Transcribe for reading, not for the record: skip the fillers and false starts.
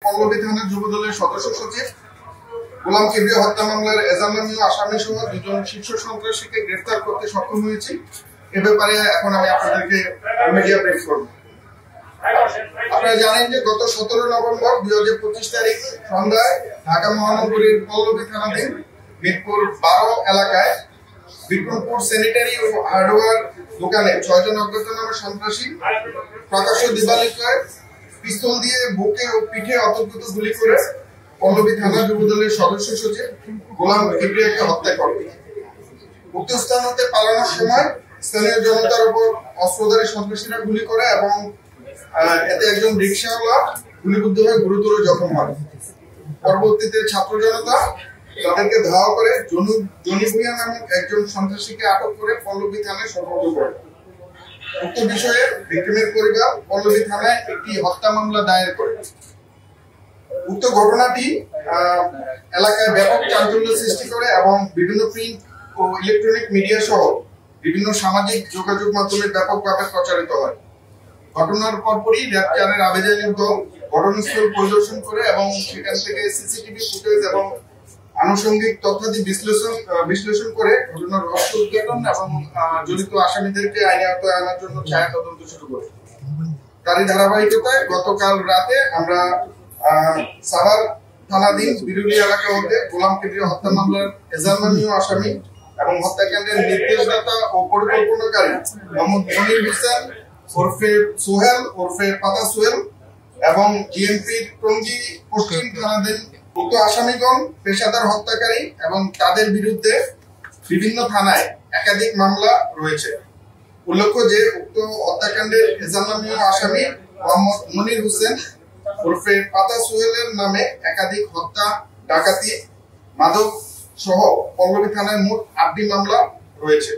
পল্লবী থানার যুবদলের সদস্য সচিব গোলাম কিবরিয়া হত্যা মামলার এজাহারনামীয় আসামি সহ দুজন শীর্ষ সন্ত্রাসীকে গ্রেফতার করতে সক্ষম হয়েছি। এ ব্যাপারে এখন আমি আপনাদেরকে মিডিয়া ব্রিফ করব। আপনারা জানেন যে গত 17 নভেম্বর 2025 তারিখ সন্ধ্যায় ঢাকা মহানগরীর পল্লবী থানাধীন মিরপুর 12 এলাকায় বিক্রমপুর স্যানিটারি ও হার্ডওয়্যার দোকানে 6 জন অজ্ঞাতনামা সন্ত্রাসী প্রকাশ্য দিবালিকায় পিস্তল দিয়ে বুকে ও পিঠে অতর্কিত গুলি করে পল্লবী থানা যুবদলের সদস্য সচিব গোলাম কিবরিয়াকে হত্যা করে। উক্ত স্থান হতে পালানোর সময় স্থানীয় জনতার উপর অস্ত্রধারী সন্ত্রাসীরা গুলি করে এবং এতে একজন রিকশাওয়ালা গুলিবিদ্ধ হয়ে গুরুতর জখম হয়। পরবর্তীতে ছাত্র জনতা তাদেরকে ধাওয়া করে জনি ভুঁইয়া নামক একজন সন্ত্রাসীকে আটক করে পল্লবী থানায় সোপর্দ করে। উক্ত বিষয়ে ভিক্টিমের পরিবার পল্লবী থানায় একটি হত্যা মামলা দায়ের করে। উক্ত ঘটনাটি এলাকায় ব্যাপক চাঞ্চল্য সৃষ্টি করে এবং বিভিন্ন প্রিন্ট ও ইলেকট্রনিক মিডিয়া সহ বিভিন্ন সামাজিক যোগাযোগ মাধ্যমে ব্যাপকভাবে প্রচারিত হয়। ঘটনার পরপরই র্যাব 4-এর আবেদনের দল ঘটনাস্থল পরিদর্শন করে এবং সেখান থেকে সিসিটিভি ফুটেজ এবং আনুষঙ্গিক তথ্যাদি বিশ্লেষণ করে ঘটনার রহস্য উদ্ঘাটন এবং জড়িত আসামিদেরকে আইনে আওতায় আনার জন্য ছায়া তদন্ত শুরু করে। তারই ধারাবাহিকতায় গতকাল রাতে আমরা সাভার থানাধীন বিরুলি এলাকা হতে গোলাম কিবরিয়া হত্যা মামলার এজাহারনামীয় আসামি এবং হত্যাকাণ্ডের নির্দেশদাতা ও পরিকল্পনাকারী মোহাম্মদ মনির হোসেন ওরফে সোহেল ওরফে পাতা সোহেল এবং জিএমপির টঙ্গী পশ্চিম থানাধীন উক্ত আসামিগণ পেশাদার হত্যাকারী এবং তাদের বিরুদ্ধে বিভিন্ন থানায় একাধিক মামলা রয়েছে। উল্লেখ্য যে উক্ত হত্যাকাণ্ডের এজাহারনামীয় আসামি মোহাম্মদ মনির হোসেন ওরফে পাতা সোহেলের নামে একাধিক হত্যা, ডাকাতি, মাদক সহ পল্লবী থানায় মোট 8টি মামলা রয়েছে।